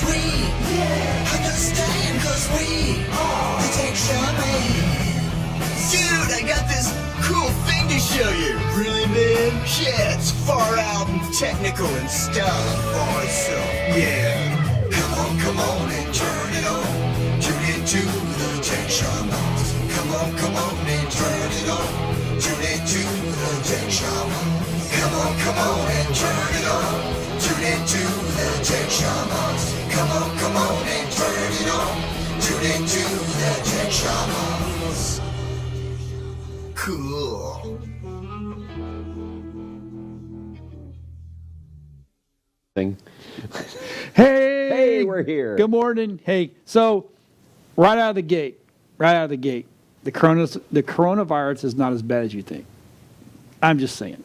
we understand, cause we are the Tech Shamans. Dude, I got this cool thing to show you. Really, man? Yeah, it's far out and technical and stuff. Awesome. Yeah. Come on and turn it on. Tune into the Tech Shamans. Come on and turn it on. Tune into the Tech Shamans. Come on and turn it on. Tune into the Tech Shamans. Come on and turn it on. Tune into the Tech Shamans. Cool. Hey, we're here. Good morning. Hey, so right out of the gate, the coronavirus is not as bad as you think. I'm just saying.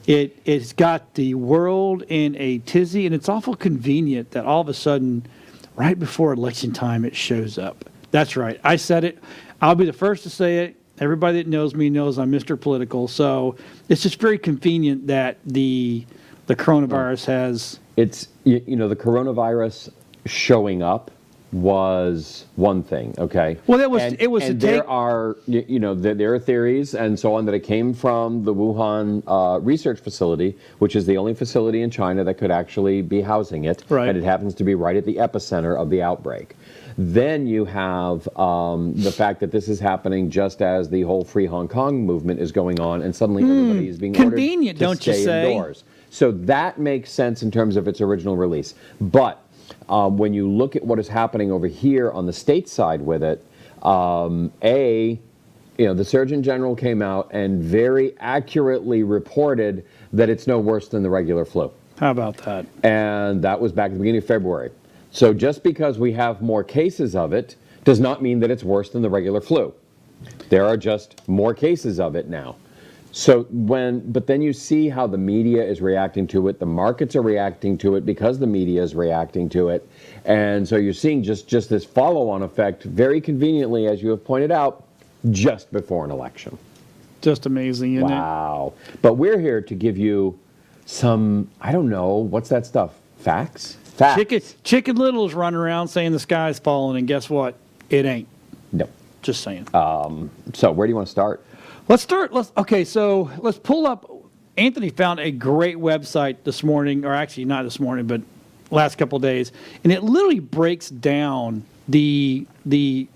It's got the world in a tizzy, and it's awful convenient that all of a sudden, right before election time, it shows up. That's right. I said it. I'll be the first to say it. Everybody that knows me knows I'm Mr. Political. So it's just very convenient that the coronavirus has... It's, the coronavirus showing up was one thing, okay? Well, it was and there are, there are theories and so on that it came from the Wuhan research facility, which is the only facility in China that could actually be housing it. Right. And it happens to be right at the epicenter of the outbreak. Then you have the fact that this is happening just as the whole Free Hong Kong movement is going on, and suddenly everybody is being convenient, ordered to don't you stay say? indoors. So that makes sense in terms of its original release. But when you look at what is happening over here on the state side with it, the Surgeon General came out and very accurately reported that it's no worse than the regular flu. How about that? And that was back at the beginning of February. So just because we have more cases of it does not mean that it's worse than the regular flu. There are just more cases of it now. But then you see how the media is reacting to it, the markets are reacting to it because the media is reacting to it. And so you're seeing just this follow-on effect very conveniently, as you have pointed out, just before an election. Just amazing, isn't it? Wow. But we're here to give you some, I don't know, what's that stuff? Facts? Facts. Chicken Little's running around saying the sky's falling, and guess what? It ain't. No. Just saying. So where do you want to start? Let's pull up. Anthony found a great website this morning, or actually not this morning, but last couple of days, and it literally breaks down the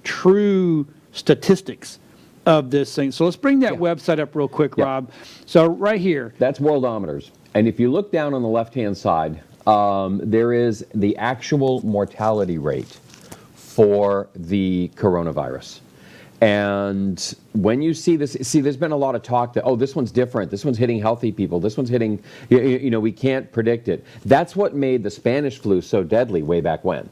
true statistics of this thing. So let's bring that website up real quick, Rob. So right here. That's Worldometers. And if you look down on the left-hand side, there is the actual mortality rate for the coronavirus. And when you see this, there's been a lot of talk that, this one's different. This one's hitting healthy people. This one's hitting, we can't predict it. That's what made the Spanish flu so deadly way back when.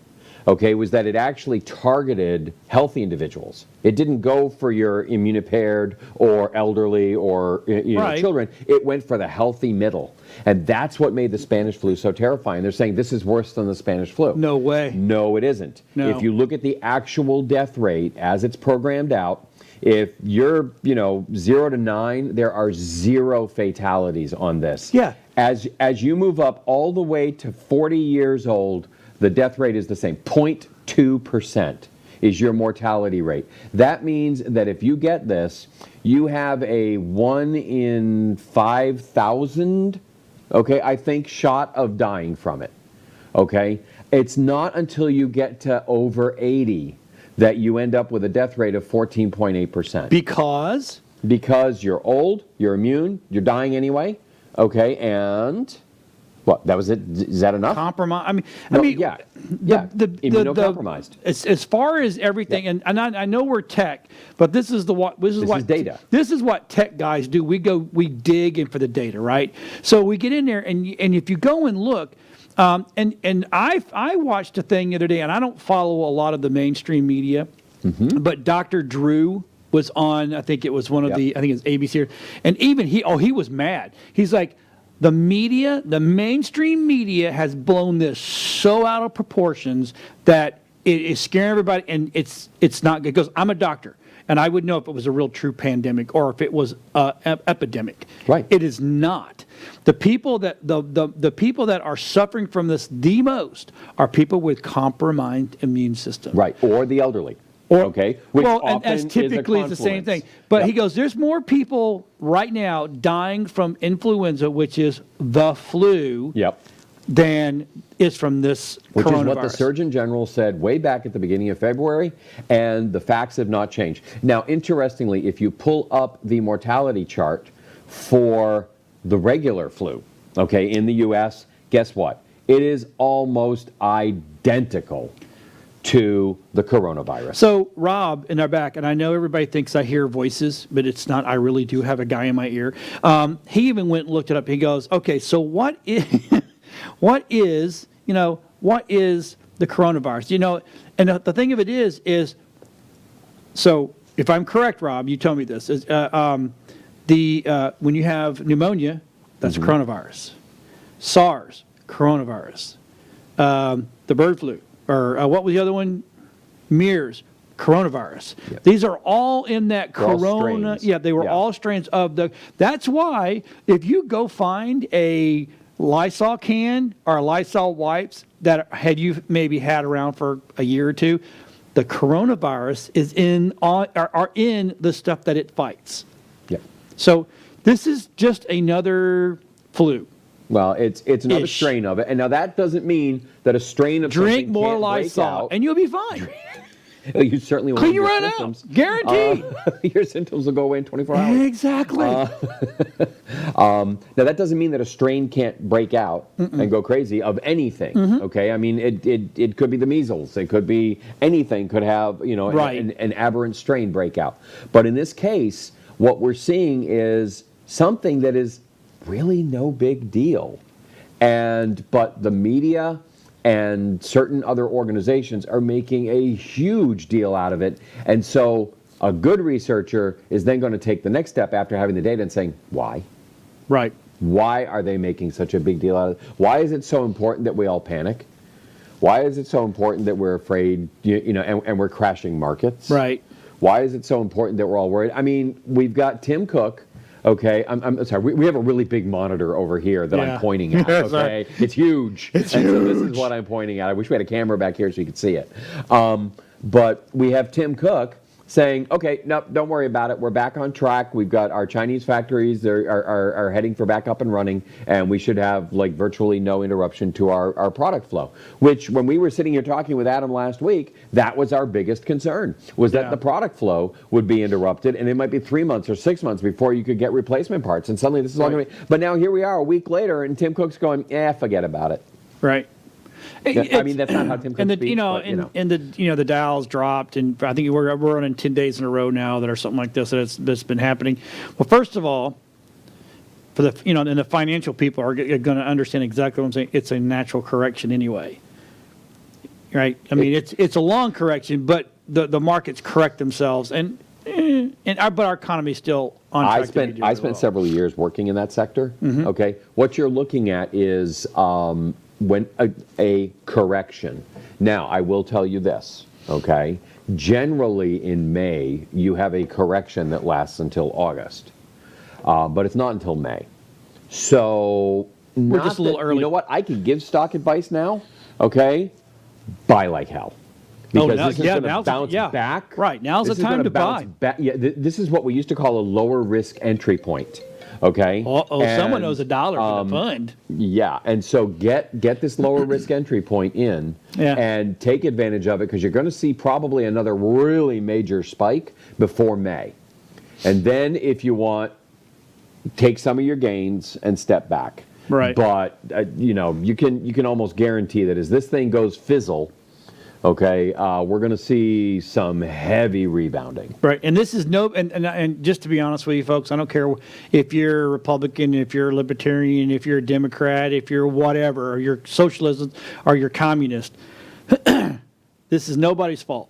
Okay, was that it actually targeted healthy individuals. It didn't go for your immunimpaired or elderly or children. It went for the healthy middle. And that's what made the Spanish flu so terrifying. They're saying this is worse than the Spanish flu. No way. No, it isn't. No. If you look at the actual death rate as it's programmed out, if you're, 0 to 9, there are 0 fatalities on this. Yeah. As you move up all the way to 40 years old, the death rate is the same. 0.2% is your mortality rate. That means that if you get this, you have a 1 in 5,000, I think, shot of dying from it. Okay? It's not until you get to over 80 that you end up with a death rate of 14.8%. Because? Because you're old, you're immune, you're dying anyway. Okay, and... What, that was it? Is that enough? Compromise. Immunocompromised. As far as everything, and I know we're tech, but this is data. This is what tech guys do. We dig in for the data, right? So we get in there, and if you go and look, and I watched a thing the other day, and I don't follow a lot of the mainstream media, but Dr. Drew was on. I think it was one of I think it's ABC, and even he was mad. He's like, the media, the mainstream media has blown this so out of proportions that it is scaring everybody, and it's not good. Because I'm a doctor, and I would know if it was a real true pandemic or if it was an epidemic. Right. It is not. The people that the people that are suffering from this the most are people with compromised immune system. Right, or the elderly. Okay. Which well, often and as typically it's the same thing. But he goes, there's more people right now dying from influenza, which is the flu, than is from this which coronavirus. Is what the Surgeon General said way back at the beginning of February, and the facts have not changed. Now, interestingly, if you pull up the mortality chart for the regular flu, okay, in the U.S., guess what? It is almost identical to the coronavirus. So, Rob, in our back, and I know everybody thinks I hear voices, but it's not. I really do have a guy in my ear. He even went and looked it up. He goes, okay, so what is, what is the coronavirus? And the thing of it is, so if I'm correct, Rob, you tell me this, is when you have pneumonia, that's coronavirus. SARS, coronavirus. The bird flu. Or what was the other one? MERS, coronavirus. Yep. These are all in that corona. Yeah, they were all strains of the. That's why if you go find a Lysol can or a Lysol wipes that you maybe had around for a year or two, the coronavirus is are in the stuff that it fights. Yeah. So this is just another flu. Well, it's another strain of it, and now that doesn't mean that a strain of drink something more can't Lysol, break out. And you'll be fine. You certainly won't. Clean your run out, guaranteed. Your symptoms will go away in 24 hours. Exactly. Now that doesn't mean that a strain can't break out and go crazy of anything. Okay, I mean it could be the measles. It could be anything. Could have an aberrant strain break out. But in this case, what we're seeing is something that is really no big deal, but the media and certain other organizations are making a huge deal out of it, and so a good researcher is then going to take the next step after having the data and saying, why? Right. Why are they making such a big deal out of it? Why is it so important that we all panic? Why is it so important that we're afraid, and we're crashing markets? Right. Why is it so important that we're all worried? I mean, we've got Tim Cook. Okay, I'm sorry. We have a really big monitor over here that I'm pointing at. Okay, it's huge. It's huge. So this is what I'm pointing at. I wish we had a camera back here so you could see it. But we have Tim Cook saying, okay, no, don't worry about it. We're back on track. We've got our Chinese factories are heading for back up and running, and we should have virtually no interruption to our product flow. Which, when we were sitting here talking with Adam last week, that was our biggest concern, was that the product flow would be interrupted, and it might be 3 months or 6 months before you could get replacement parts. And suddenly this is all going to be. But now here we are a week later, and Tim Cook's going, forget about it. Right. I mean, that's not how Tim Cook speaks. And the Dow's dropped, and I think we're running 10 days in a row now that are something like this that's been happening. Well, first of all, for the and the financial people are going to understand exactly what I'm saying. It's a natural correction anyway, right? I mean, it's a long correction, but the markets correct themselves, but our economy is still on track. I spent several years working in that sector. Okay, what you're looking at is when a correction. Now, I will tell you this, okay? Generally in May, you have a correction that lasts until August, but it's not until May. So we're just a little early. You know what? I could give stock advice now, okay? Buy like hell. Because this is going to bounce back. Right, now's the time to buy. This is what we used to call a lower risk entry point. Okay. Someone knows $1 for the fund. Yeah, and so get this lower risk entry point in and take advantage of it, because you're going to see probably another really major spike before May. And then, if you want, take some of your gains and step back. Right. But you can almost guarantee that as this thing goes fizzle, okay, we're going to see some heavy rebounding. Right, and this is and just to be honest with you folks, I don't care if you're a Republican, if you're a Libertarian, if you're a Democrat, if you're whatever, or you're socialist, or you're communist. This is nobody's fault.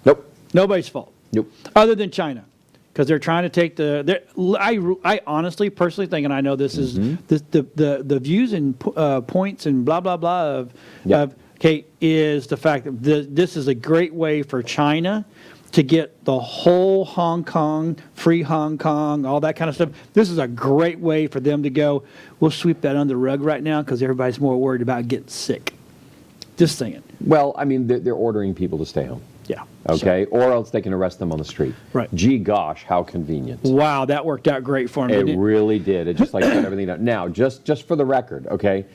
Nope. Nobody's fault. Nope. Other than China, because they're trying to take I honestly, personally think, and I know this is the views and points and blah blah blah of is the fact that this is a great way for China to get the whole Hong Kong, free Hong Kong, all that kind of stuff. This is a great way for them to go, we'll sweep that under the rug right now because everybody's more worried about getting sick. Just saying. Well, I mean, they're ordering people to stay home. Yeah. Okay, or else they can arrest them on the street. Right. Gee gosh, how convenient. Wow, that worked out great for me. It really did. It just like shut everything down. Now, just for the record, okay,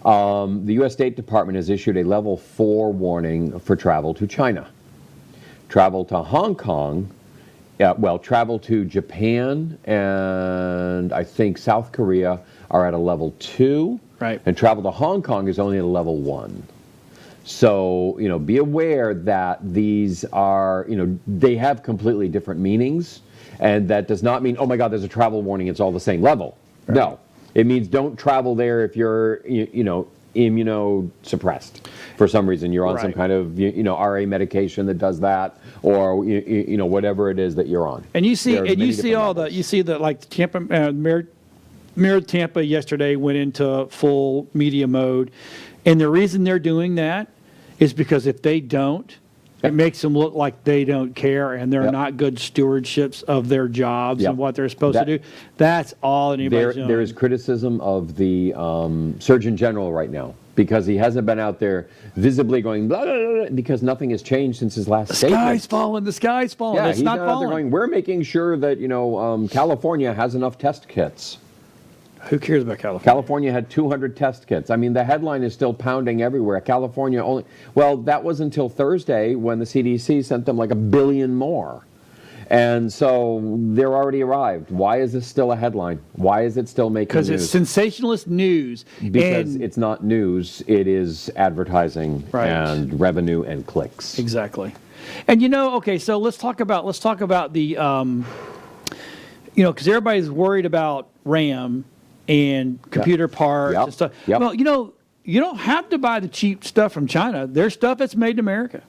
the U.S. State Department has issued a level 4 warning for travel to China. Travel to Hong Kong, travel to Japan and I think South Korea are at a level 2. Right. And travel to Hong Kong is only at a level 1. So, be aware that these are, they have completely different meanings. And that does not mean, oh my God, there's a travel warning, it's all the same level. Right. No. It means don't travel there if you're, immunosuppressed for some reason. You're on some kind of, RA medication that does that, or whatever it is that you're on. And you see, like Tampa, Mayor Tampa yesterday went into full media mode, and the reason they're doing that is because if they don't, it makes them look like they don't care and they're not good stewardships of their jobs and what they're supposed to do. That's all anybody's doing. There is criticism of the Surgeon General right now because he hasn't been out there visibly going blah, blah, blah, because nothing has changed since his last statement. The sky's falling. Yeah, it's he's not out falling. there going, we're making sure that California has enough test kits. Who cares about California? California had 200 test kits. I mean, the headline is still pounding everywhere. California only... Well, that was until Thursday when the CDC sent them like 1 billion more. And so they're already arrived. Why is this still a headline? Why is it still making news? Because it's sensationalist news. Because it's not news. It is advertising and revenue and clicks. Exactly. And so let's talk about the, because everybody's worried about RAM and computer parts and stuff. Yep. Well, you don't have to buy the cheap stuff from China. There's stuff that's made in America.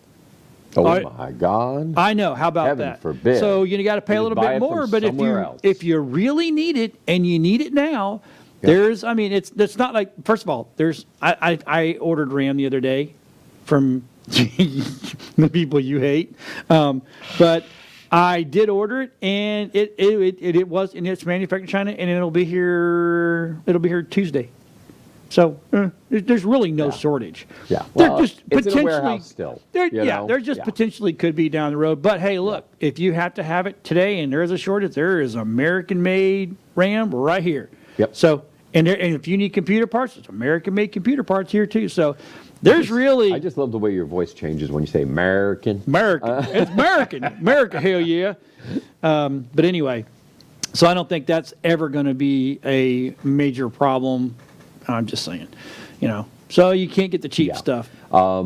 Oh my God! I know. How about Heaven that? Forbid. So you got to pay a little bit more. But if you really need it and you need it now, it's not like, first of all, I ordered RAM the other day from the people you hate, but I did order it, and it's manufactured in China, and it'll be here Tuesday. So there's really no shortage. Yeah, well, just it's in a warehouse still. There just potentially could be down the road. But hey, look, if you have to have it today, and there is a shortage, there is American-made RAM right here. Yep. So and if you need computer parts, it's American-made computer parts here too. So there's really. I just love the way your voice changes when you say American. It's American. America, hell yeah. But anyway, so I don't think that's ever going to be a major problem. I'm just saying, so you can't get the cheap stuff. I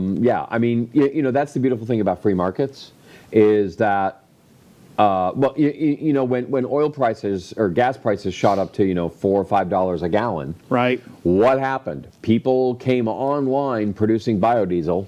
mean, that's the beautiful thing about free markets is that, when oil prices or gas prices shot up to, $4 or $5 a gallon. Right. What happened? People came online producing biodiesel,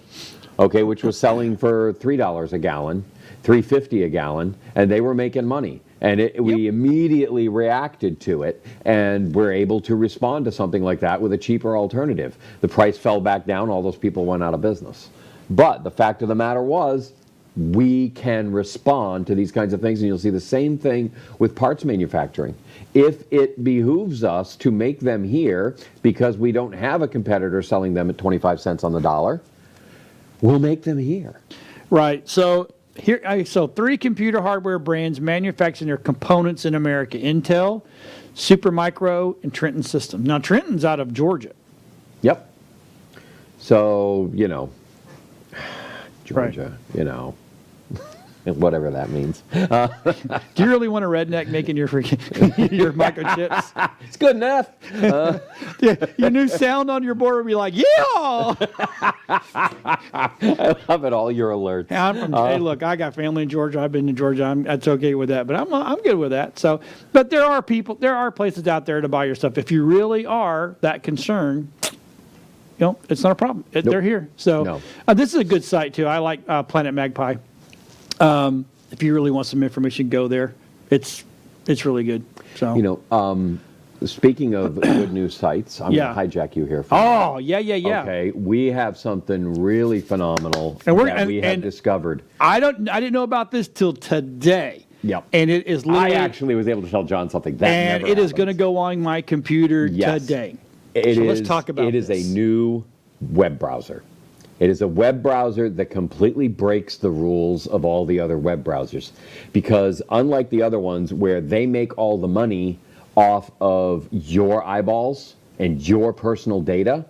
which was selling for $3 a gallon, $3.50 a gallon, and they were making money. And we immediately reacted to it, and we're able to respond to something like that with a cheaper alternative. The price fell back down, all those people went out of business. But the fact of the matter was, we can respond to these kinds of things, and you'll see the same thing with parts manufacturing. If it behooves us to make them here because we don't have a competitor selling them at 25 cents on the dollar, we'll make them here. Right. So 3 computer hardware brands manufacturing their components in America: Intel, Supermicro, and Trenton Systems. Now, Trenton's out of Georgia. Yep. So, Georgia, whatever that means. Do you really want a redneck making your your microchips? It's good enough. Your new sound on your board would be like, yeah! I love it all. Your alerts. Hey, look, I got family in Georgia. I've been to Georgia. That's okay with that. But I'm good with that. So, but there are places out there to buy your stuff. If you really are that concerned, it's not a problem. They're here. So this is a good site too. I like Planet Magpie. If you really want some information, go there. It's really good. So speaking of good news sites, I'm going to hijack you here. Oh, yeah. Okay, we have something really phenomenal that we have discovered. I didn't know about this till today. Yep. And it is literally... I actually was able to tell John something. That and never it is going to go on my computer today. Let's talk about this. It is a new web browser. It is a web browser that completely breaks the rules of all the other web browsers. Because unlike the other ones where they make all the money off of your eyeballs and your personal data,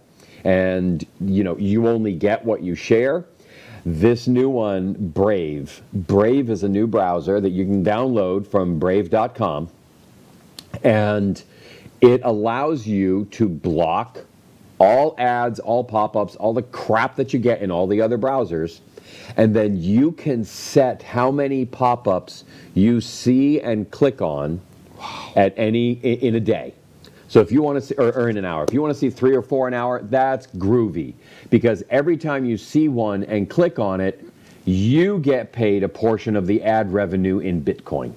and you only get what you share, this new one, Brave is a new browser that you can download from brave.com, and it allows you to block all ads, all pop-ups, all the crap that you get in all the other browsers, and then you can set how many pop-ups you see and click on in a day. So if you want to see, or in an hour, if you want to see 3 or 4 an hour, that's groovy. Because every time you see one and click on it, you get paid a portion of the ad revenue in Bitcoin.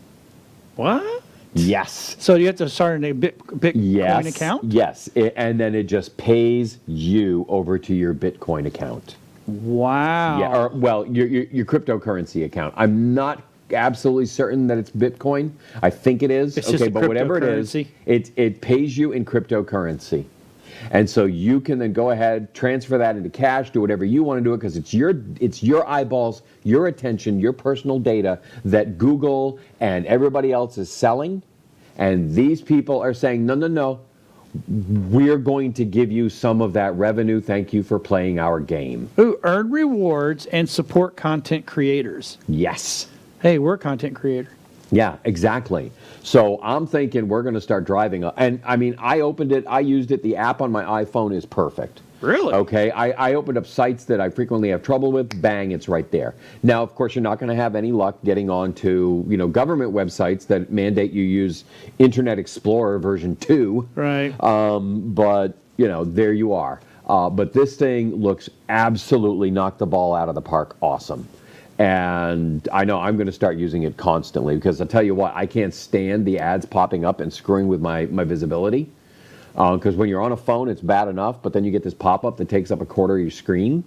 What? Yes. So you have to start a Bitcoin account? Yes, and then it just pays you over to your Bitcoin account. Wow. Yeah, your cryptocurrency account. I'm not absolutely certain that it's Bitcoin. I think it is. It's okay, but whatever it is, it pays you in cryptocurrency. And so you can then go ahead, transfer that into cash, do whatever you want to do it, because it's your eyeballs, your attention, your personal data that Google and everybody else is selling. And these people are saying, no, we're going to give you some of that revenue. Thank you for playing our game. Ooh, earn rewards and support content creators. Yes. Hey, we're a content creator. Yeah, exactly. So I'm thinking we're going to start driving. And I mean, I opened it. I used it. The app on my iPhone is perfect. Really? Okay. I opened up sites that I frequently have trouble with. Bang, it's right there. Now, of course, you're not going to have any luck getting onto, government websites that mandate you use Internet Explorer version 2. Right. But, there you are. But this thing looks absolutely knock the ball out of the park awesome. And I know I'm going to start using it constantly because I'll tell you what, I can't stand the ads popping up and screwing with my visibility. Because when you're on a phone, it's bad enough, but then you get this pop-up that takes up a quarter of your screen.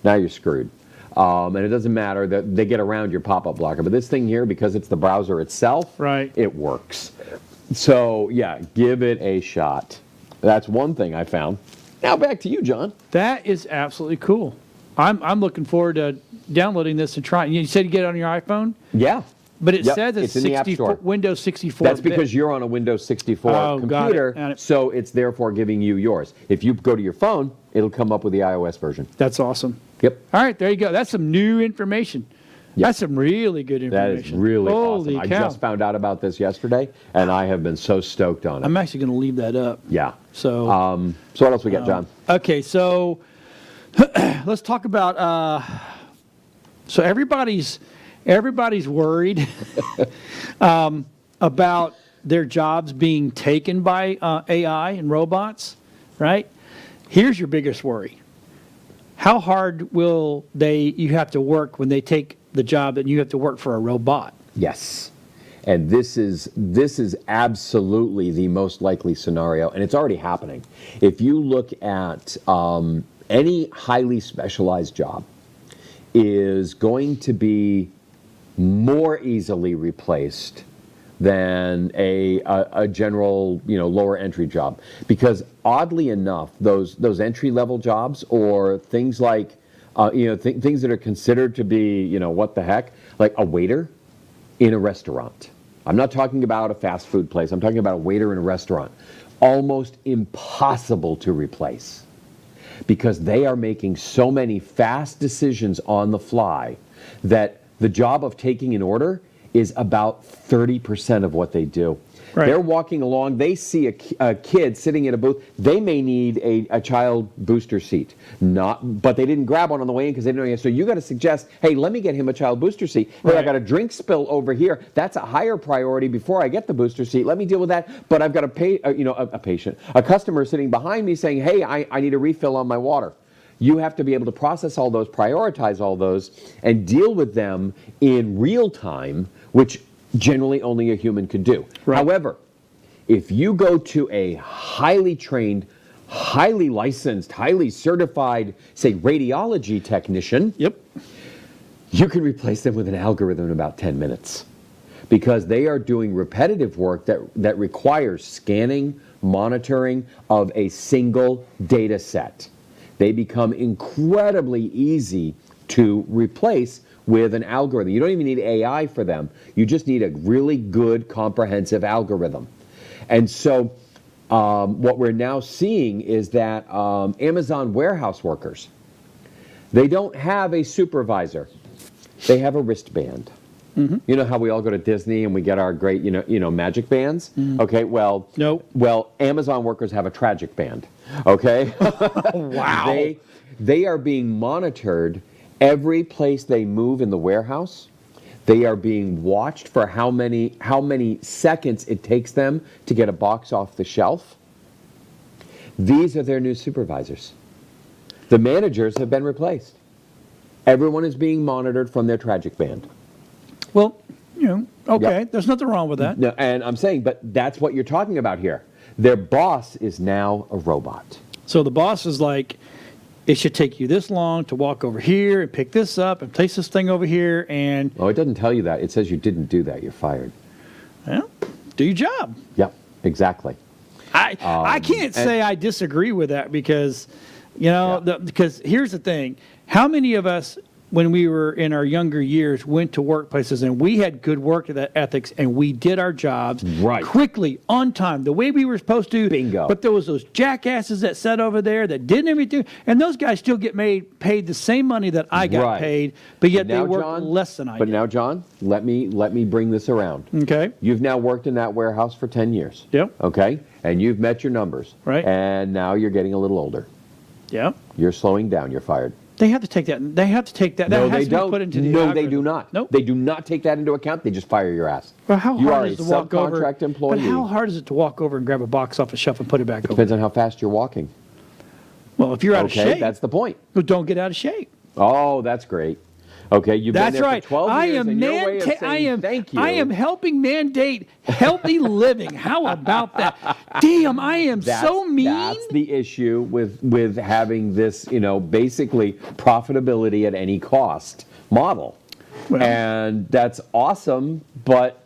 Now you're screwed. And it doesn't matter that they get around your pop-up blocker. But this thing here, because it's the browser itself, it works. So, yeah, give it a shot. That's one thing I found. Now back to you, John. That is absolutely cool. I'm looking forward to downloading this and trying. You said you get it on your iPhone? Yeah. But it says it's in the App Store. Windows 64. That's because you're on a Windows 64 computer, got it. So it's therefore giving you yours. If you go to your phone, it'll come up with the iOS version. That's awesome. Yep. All right, there you go. That's some new information. Yep. That's some really good information. That is really Holy awesome. cow. I just found out about this yesterday, and I have been so stoked on it. I'm actually going to leave that up. Yeah. So what else we got, John? Okay, so let's talk about. So everybody's worried about their jobs being taken by AI and robots, right? Here's your biggest worry. How hard will you have to work when they take the job and you have to work for a robot? Yes. And this is absolutely the most likely scenario, and it's already happening. If you look at any highly specialized job is going to be more easily replaced than a general, lower entry job. Because oddly enough, those entry level jobs or things like, things that are considered to be, what the heck, like a waiter in a restaurant. I'm not talking about a fast food place. I'm talking about a waiter in a restaurant. Almost impossible to replace because they are making so many fast decisions on the fly that the job of taking an order is about 30% of what they do. Right. They're walking along, they see a kid sitting in a booth, they may need a child booster seat, but they didn't grab one on the way in because they didn't know yet. So you got to suggest, hey, let me get him a child booster seat. Hey, I got a drink spill over here. That's a higher priority before I get the booster seat. Let me deal with that. But I've got a customer sitting behind me saying, hey, I need a refill on my water. You have to be able to process all those, prioritize all those, and deal with them in real time, which generally only a human could do. Right. However, if you go to a highly trained, highly licensed, highly certified, say, radiology technician, Yep. you can replace them with an algorithm in about 10 minutes because they are doing repetitive work that requires scanning, monitoring of a single data set. They become incredibly easy to replace with an algorithm. You don't even need AI for them. You just need a really good, comprehensive algorithm. And so what we're now seeing is that Amazon warehouse workers, they don't have a supervisor. They have a wristband. Mm-hmm. You know how we all go to Disney and we get our great, magic bands? Mm-hmm. Okay, well, nope. Well, Amazon workers have a tragic band. Okay? Wow. They are being monitored every place they move in the warehouse. They are being watched for how many seconds it takes them to get a box off the shelf. These are their new supervisors. The managers have been replaced. Everyone is being monitored from their tragic band. Well, okay, Yep. There's nothing wrong with that. No, and I'm saying, but that's what you're talking about here. Their boss is now a robot. So the boss is like, it should take you this long to walk over here and pick this up and place this thing over here and... Oh, it doesn't tell you that. It says you didn't do that. You're fired. Well, do your job. Yep, exactly. I can't say I disagree with that because, because here's the thing. How many of us, when we were in our younger years, went to workplaces and we had good work ethics and we did our jobs quickly, on time, the way we were supposed to. Bingo. But there was those jackasses that sat over there that didn't everything, and those guys still get paid the same money that I got paid, but yet they work less than I did. But now, John, let me bring this around. Okay. You've now worked in that warehouse for 10 years. Yep. Okay? And you've met your numbers. Right. And now you're getting a little older. Yep. You're slowing down. You're fired. They have to take that. They have to take that. No, that has they to don't. Be put into the no, algorithm. they do not. Nope. They do not take that into account. They just fire your ass. Well, how you hard are is a to walk over? subcontract employee. But how hard is it to walk over and grab a box off a shelf and put it back over? Depends on how fast you're walking. Well, if you're out of shape, that's the point. Well, don't get out of shape. Oh, that's great. Okay, you've been there for 12 years, and your way of saying thank you. I am helping mandate healthy living. How about that? Damn, I am so mean. That's the issue with having this, basically profitability at any cost model. Well, and that's awesome, but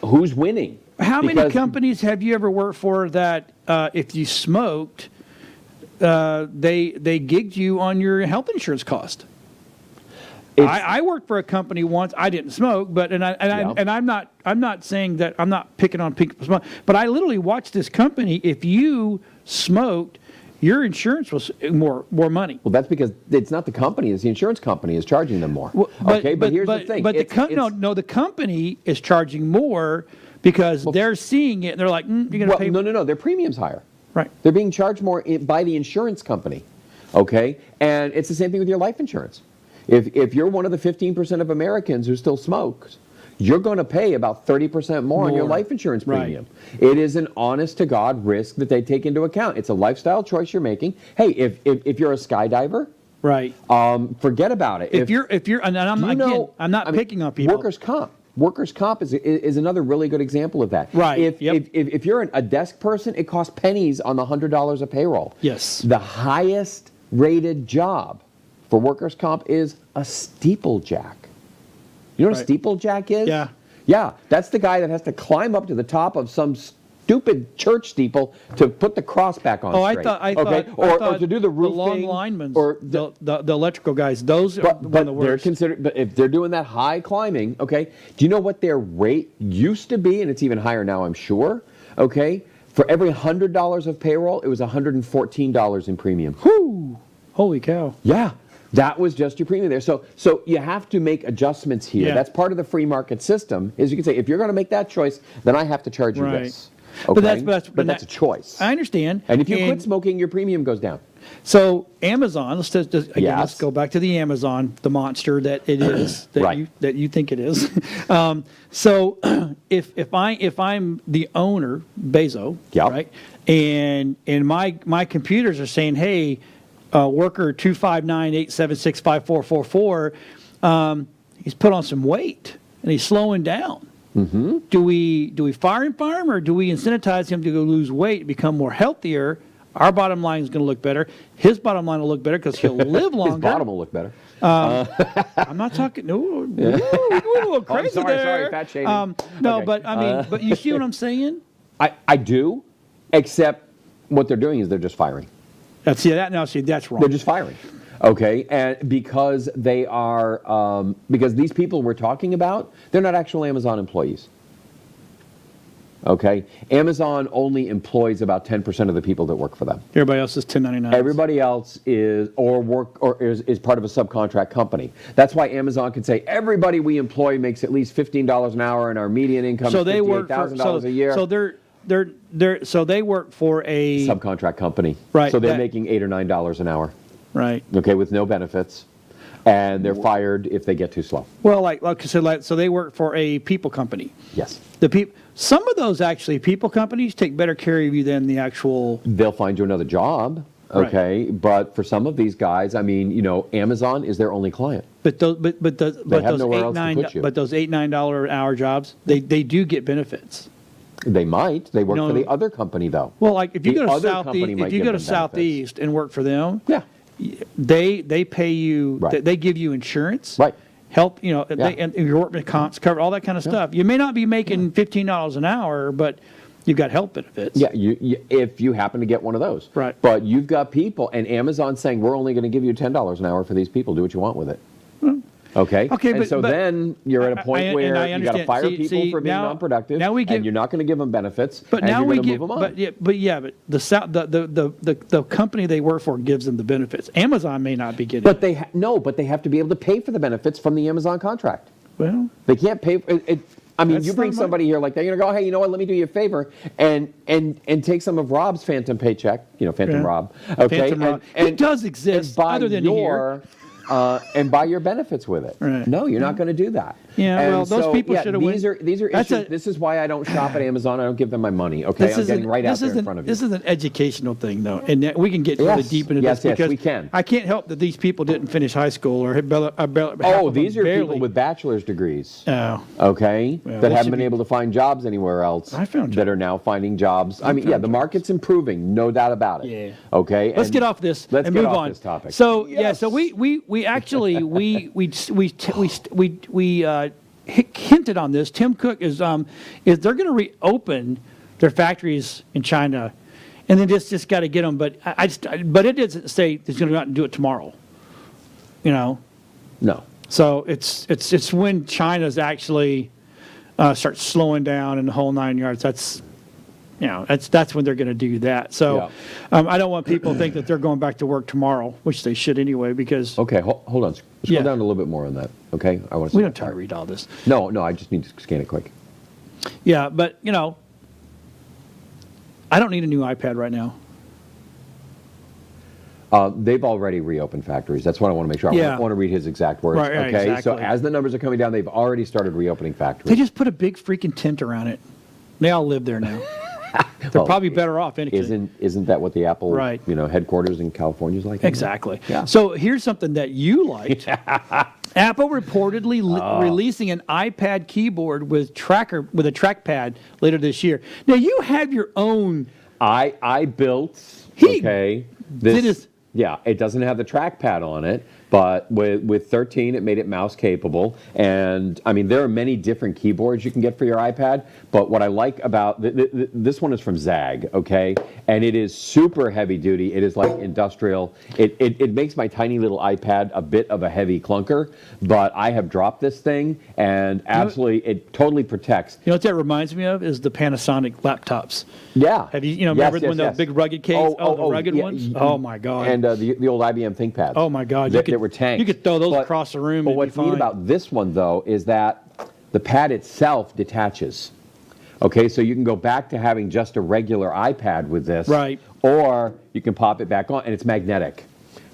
who's winning? How many companies have you ever worked for that if you smoked, they gigged you on your health insurance cost? I worked for a company once. I didn't smoke, but I'm not saying that I'm not picking on people smoke, but I literally watched this company. If you smoked, your insurance was more money. Well, that's because it's not the company; it's the insurance company is charging them more. Well, but here's the thing. But the company is charging more because they're seeing it and they're like, you're going to pay. No, their premium's higher. Right. They're being charged more by the insurance company. Okay, and it's the same thing with your life insurance. If you're one of the 15% of Americans who still smokes, you're going to pay about 30% more on your life insurance premium. Right. It is an honest-to-God risk that they take into account. It's a lifestyle choice you're making. Hey, if you're a skydiver, right? Forget about it. If you're, and I'm not picking on people. Workers' comp is another really good example of that. Right. If you're a desk person, it costs pennies on the $100 of payroll. Yes. The highest rated job for workers' comp is a steeplejack. You know what a steeplejack is? Yeah. Yeah, that's the guy that has to climb up to the top of some stupid church steeple to put the cross back on straight. I thought or to do the roofing. The long linemen, or the electrical guys, those are one of the worst. They're considered, but if they're doing that high climbing, okay, do you know what their rate used to be? And it's even higher now, I'm sure, okay? For every $100 of payroll, it was $114 in premium. Whew! Holy cow. Yeah. That was just your premium there. So you have to make adjustments here. Yeah. That's part of the free market system. Is you can say, if you're going to make that choice, then I have to charge you this. Okay? But that's a choice. I understand. And if you quit smoking, your premium goes down. So Amazon, let's go back to the Amazon, the monster that it is, that you think it is. So if I'm the owner, Bezos, right, and my computers are saying, hey, worker 259-876-5444, he's put on some weight and he's slowing down. Mm-hmm. Do we fire him, or do we incentivize him to go lose weight, become more healthier? Our bottom line is going to look better. His bottom line will look better because he'll live longer. His bottom will look better. I'm not talking. No, we're a little crazy sorry, fat shaming. No, Okay. but I mean, but you see what I'm saying? I do, except what they're doing is they're just firing. That's wrong. They're just firing. Okay, and because they are, because these people we're talking about, they're not actual Amazon employees. Okay, Amazon only employs about 10% of the people that work for them. Everybody else is 1099. Everybody else is is part of a subcontract company. That's why Amazon can say everybody we employ makes at least $15 an hour, and our median income is $58,000 a year. So they work for a subcontract company. Right. So they're making $8 or $9 an hour. Right. Okay, with no benefits, and they're fired if they get too slow. Well, like I said, so they work for a people company. Yes. Some of those actually people companies take better care of you than the actual. They'll find you another job. Okay, Right. But for some of these guys, I mean, Amazon is their only client. But those have nowhere else to put you. But those $8-9 an hour jobs, they do get benefits. They might. They work for the other company though. Well, like if you go to Southeast, Southeast and work for them, yeah, they pay you. Right. They give you insurance. Right. Help, and your workman's comp's covered, all that kind of stuff. You may not be making $15 an hour, but you've got health benefits. Yeah, if you happen to get one of those. Right. But you've got people, and Amazon's saying, we're only going to give you $10 an hour for these people. Do what you want with it. Okay. Okay, and but then you're at a point where you got to fire people for being non-productive. Now and you're not going to give them benefits. But and now you're we going to get. move them on. But the company they work for gives them the benefits. Amazon may not be getting. But they have to be able to pay for the benefits from the Amazon contract. Well, they can't pay. I mean, That's you bring not somebody here like that, you're gonna go, hey, you know what? Let me do you a favor and take some of Rob's phantom paycheck, Phantom Rob. Okay, Phantom Rob. He does exist, buy other than here. And buy your benefits with it. Right. No, you're not going to do that. Yeah, and well, those people should have. These are issues. This is why I don't shop at Amazon. I don't give them my money. Okay, I'm getting right out there in front of you. This is an educational thing, though, and we can get really deep into this because we can. I can't help that these people didn't finish high school or these are people with bachelor's degrees. Oh. Okay, Well, that haven't been able to find jobs anywhere else. That are now finding jobs. I mean, the market's improving, no doubt about it. Yeah. Okay. Let's get off this and move on. This topic. So so we actually we hinted on this. Tim Cook is they're going to reopen their factories in China, and then just got to get them. But but it doesn't say he's going to go out and do it tomorrow. No. So it's when China's actually starts slowing down in the whole 9 yards. That's when they're going to do that. So I don't want people to think that they're going back to work tomorrow, which they should anyway, because... Okay, hold on. Scroll down a little bit more on that, okay? I want to. We don't try to read all this. No, I just need to scan it quick. Yeah, but, I don't need a new iPad right now. They've already reopened factories. That's what I want to make sure. I want to read his exact words. Right, okay, exactly. So as the numbers are coming down, they've already started reopening factories. They just put a big freaking tent around it. They all live there now. They're probably better off. Isn't that what the Apple headquarters in California is like? Exactly. Yeah. So here's something that you liked. Apple reportedly releasing an iPad keyboard with a trackpad later this year. Now you have your own. I built. It doesn't have the trackpad on it, but with 13, it made it mouse capable. And I mean, there are many different keyboards you can get for your iPad. But what I like about this one is from Zag, okay, and it is super heavy duty. It is like industrial. It makes my tiny little iPad a bit of a heavy clunker. But I have dropped this thing, and absolutely, it totally protects. You know what that reminds me of is the Panasonic laptops. Yeah. Have you remember when the big rugged case? The rugged ones. Oh my God. And the old IBM ThinkPads. Oh my God. They were tanks. You could throw those across the room. But what's neat about this one though is that the pad itself detaches. Okay, so you can go back to having just a regular iPad with this, right? Or you can pop it back on, and it's magnetic.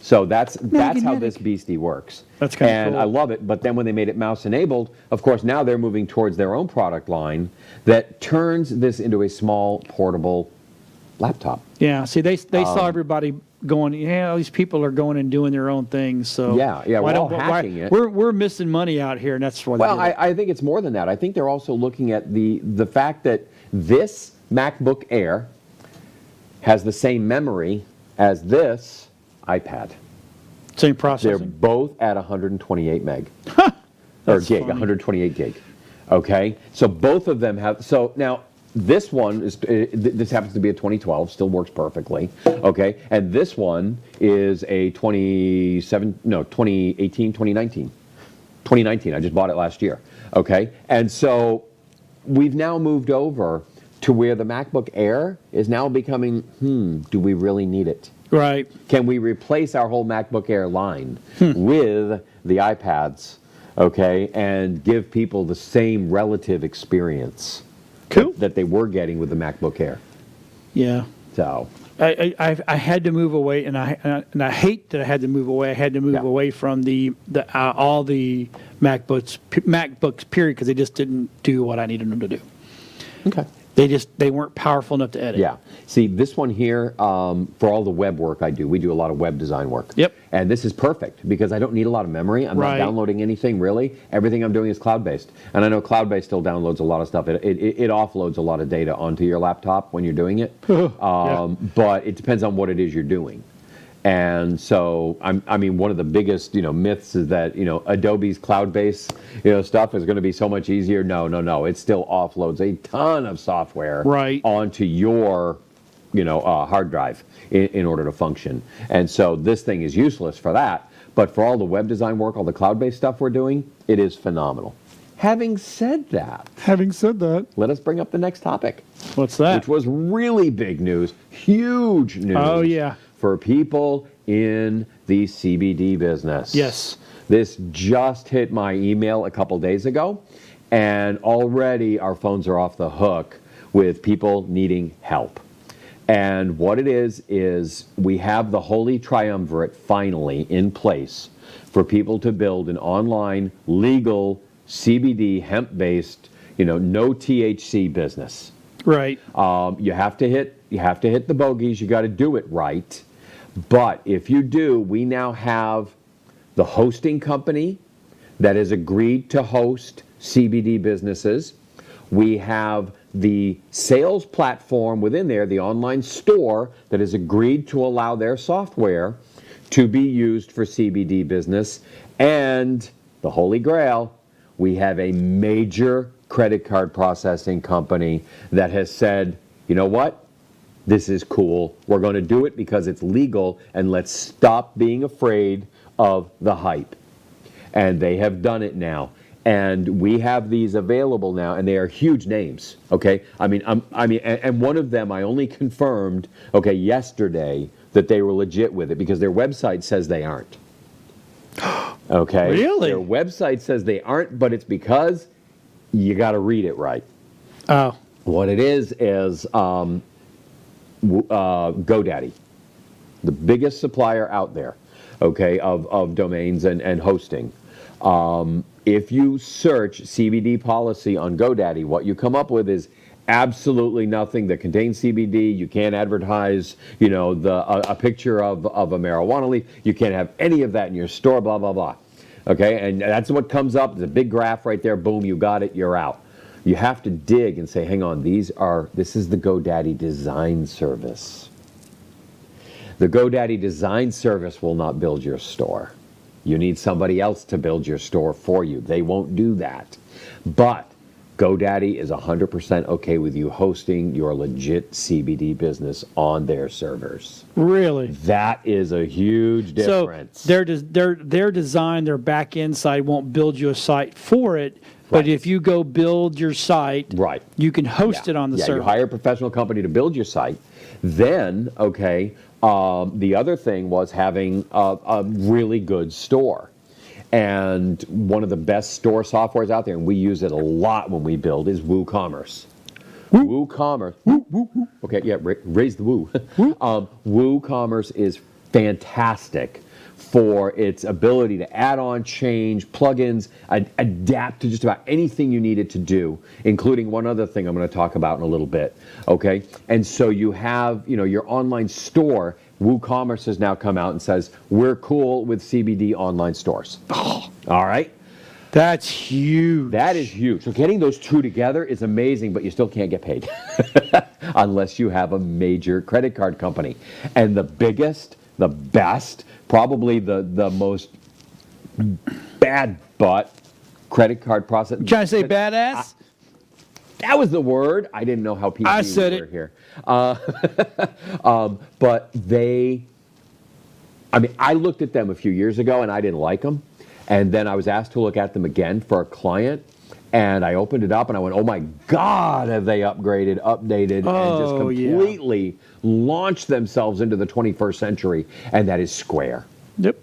So that's how this beastie works. That's kind of cool. And I love it. But then when they made it mouse enabled, of course now they're moving towards their own product line that turns this into a small portable laptop. Yeah. See, they saw everybody going, yeah, all these people are going and doing their own things. So yeah, we're all hacking it. We're missing money out here, and that's why. Well, I think it's more than that. I think they're also looking at the fact that this MacBook Air has the same memory as this iPad. Same processing. They're both at 128 meg. Or gig, funny. 128 gig. Okay? So both of them have, so now this one is, this happens to be a 2012, still works perfectly. Okay? And this one is a 2018, 2019. 2019, I just bought it last year. Okay? And so we've now moved over to where the MacBook Air is now becoming, do we really need it? Right. Can we replace our whole MacBook Air line with the iPads, okay, and give people the same relative experience that they were getting with the MacBook Air? Yeah. So I had to move away, and I hate that I had to move away. I had to move away from the all the MacBooks period, because they just didn't do what I needed them to do. Okay. They weren't powerful enough to edit. Yeah. See, this one here, for all the web work I do, we do a lot of web design work. Yep. And this is perfect because I don't need a lot of memory. I'm not downloading anything really. Everything I'm doing is cloud-based. And I know cloud-based still downloads a lot of stuff. It offloads a lot of data onto your laptop when you're doing it. But it depends on what it is you're doing. And so, I mean, one of the biggest, myths is that, Adobe's cloud-based, stuff is going to be so much easier. No. It still offloads a ton of software onto your, hard drive in order to function. And so this thing is useless for that. But for all the web design work, all the cloud-based stuff we're doing, it is phenomenal. Having said that, let us bring up the next topic. What's that? Which was really big news, huge news. Oh, yeah. For people in the CBD business. Yes. This just hit my email a couple days ago, and already our phones are off the hook with people needing help. And what it is we have the holy triumvirate finally in place for people to build an online, legal, CBD, hemp-based, no THC business. Right. You have to hit the bogeys. You got to do it right. But if you do, we now have the hosting company that has agreed to host CBD businesses. We have the sales platform within there, the online store, that has agreed to allow their software to be used for CBD business. And the Holy Grail, we have a major credit card processing company that has said, you know what? This is cool. We're going to do it because it's legal, and let's stop being afraid of the hype. And they have done it now. And we have these available now, and they are huge names, okay? And one of them I only confirmed, yesterday that they were legit with it because their website says they aren't. Okay? Really? Their website says they aren't, but it's because you got to read it right. Oh. What it is GoDaddy, the biggest supplier out there, of domains and hosting. If you search CBD policy on GoDaddy, what you come up with is absolutely nothing that contains CBD. You can't advertise, a picture of a marijuana leaf. You can't have any of that in your store, blah, blah, blah. Okay, and that's what comes up. There's a big graph right there. Boom, you got it. You're out. You have to dig and say, hang on, this is the GoDaddy design service. The GoDaddy design service will not build your store. You need somebody else to build your store for you. They won't do that. But GoDaddy is 100% okay with you hosting your legit CBD business on their servers. Really? That is a huge difference. So their design, their back end side won't build you a site for it. But if you go build your site, you can host it on the server. You hire a professional company to build your site. Then, the other thing was having a really good store. And one of the best store softwares out there, and we use it a lot when we build, is WooCommerce. WooCommerce. Okay, yeah, raise the woo. WooCommerce is fantastic for its ability to add on, change, plugins, adapt to just about anything you need it to do, including one other thing I'm going to talk about in a little bit, okay? And so you have, your online store WooCommerce has now come out and says, we're cool with CBD online stores. Oh. All right? That's huge. That is huge. So getting those two together is amazing, but you still can't get paid unless you have a major credit card company. And the biggest, the best, probably the most bad butt credit card process. You trying to say badass? That was the word. I didn't know how people I said were it here. But I looked at them a few years ago and I didn't like them. And then I was asked to look at them again for a client. And I opened it up and I went, oh my God, have they upgraded, updated, and just completely launched themselves into the 21st century. And that is Square. Yep.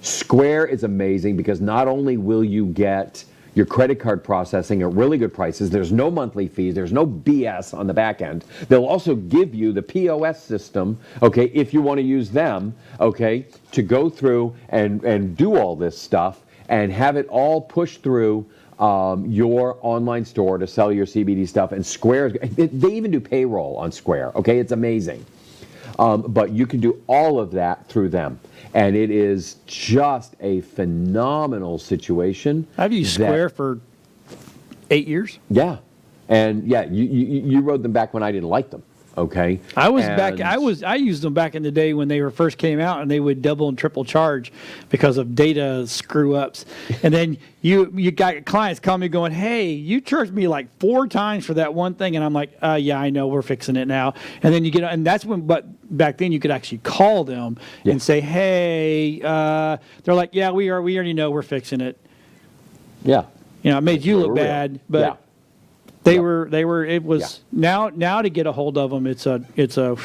Square is amazing because not only will you get your credit card processing at really good prices, there's no monthly fees, there's no BS on the back end. They'll also give you the POS system, okay, if you want to use them, okay, to go through and do all this stuff and have it all pushed through your online store to sell your CBD stuff. And Square, they even do payroll on Square, okay? It's amazing. But you can do all of that through them. And it is just a phenomenal situation. I've used Square for 8 years. Yeah. And yeah, you rode them back when I didn't like them. Okay. I used them back in the day when they first came out, and they would double and triple charge because of data screw ups. And then you got clients call me going, hey, you charged me like 4 times for that one thing, and I'm like, yeah, I know, we're fixing it now. And then and that's when, but back then you could actually call them and say, hey, they're like, yeah, we already know, we're fixing it. Yeah. You know, it made you look bad, but. Yeah. It was now to get a hold of them, it's a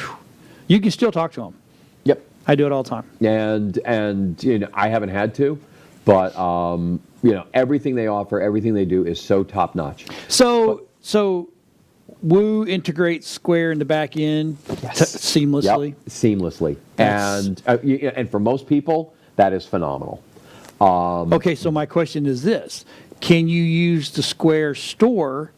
you can still talk to them. Yep. I do it all the time. And you know, I haven't had to, but you know, everything they offer, everything they do is so top notch. So Woo integrates Square in the back end seamlessly. Yep. Seamlessly. Yes. And for most people, that is phenomenal. Okay, so my question is this. Can you use the Square store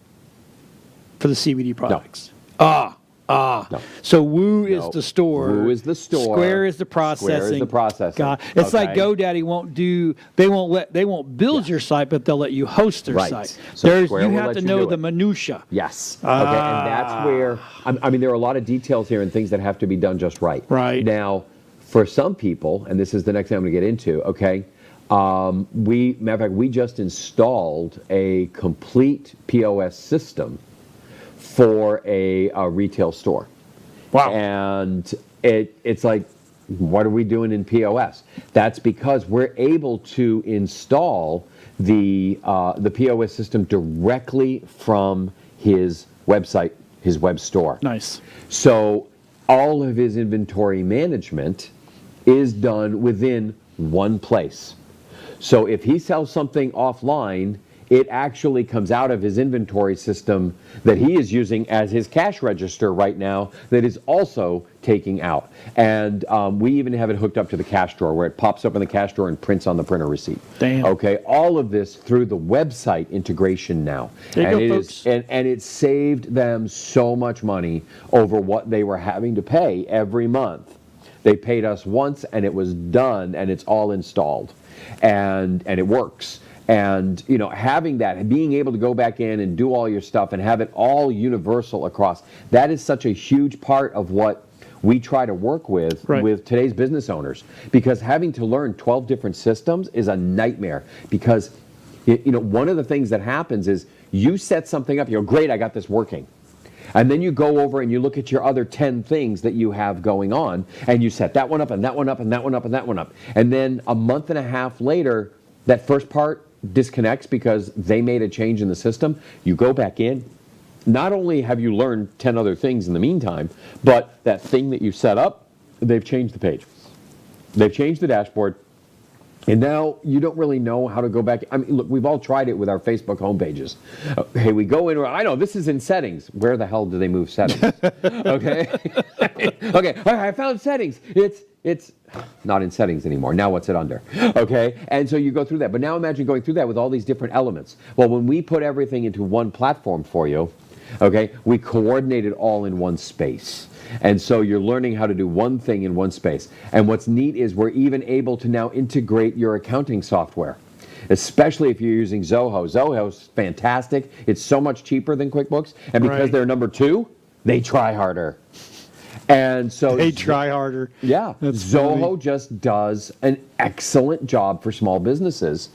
for the CBD products? No. No. So Woo is the store. Woo is the store. Square is the processing. Square is the processing. God. It's like GoDaddy they won't build your site, but they'll let you host their site. So you have to know the minutia. Yes. Okay, and that's where I mean there are a lot of details here and things that have to be done just right. Right. Now, for some people, and this is the next thing I'm going to get into, okay? Matter of fact, we just installed a complete POS system for a retail store. Wow. And it's like, what are we doing in POS? That's because we're able to install the POS system directly from his website, his web store. Nice. So all of his inventory management is done within one place. So if he sells something offline, it actually comes out of his inventory system that he is using as his cash register right now that is also taking out. And we even have it hooked up to the cash drawer where it pops up in the cash drawer and prints on the printer receipt. Damn. Okay, all of this through the website integration now. There you go, folks. And it saved them so much money over what they were having to pay every month. They paid us once and it was done and it's all installed. And it works. And, you know, having that, being able to go back in and do all your stuff and have it all universal across, that is such a huge part of what we try to work with today's business owners. Because having to learn 12 different systems is a nightmare. Because, you know, one of the things that happens is you set something up, you go, great, I got this working. And then you go over and you look at your other 10 things that you have going on, and you set that one up and that one up and that one up and that one up. And then a month and a half later, that first part disconnects because they made a change in the system. You go back in. Not only have you learned 10 other things in the meantime, but that thing that you set up, they've changed the page. They've changed the dashboard. And now you don't really know how to go back. I mean, look, we've all tried it with our Facebook homepages. Hey, we go in, I know, this is in settings. Where the hell do they move settings? Okay. Okay, I found settings. It's not in settings anymore. Now what's it under? Okay, and so you go through that. But now imagine going through that with all these different elements. Well, when we put everything into one platform for you, Okay, we coordinate it all in one space. And so you're learning how to do one thing in one space. And what's neat is we're even able to now integrate your accounting software, especially if you're using Zoho. Zoho's fantastic. It's so much cheaper than QuickBooks. And because they're number 2, they try harder. And so they try harder. Yeah. That's Zoho funny. just does an excellent job for small businesses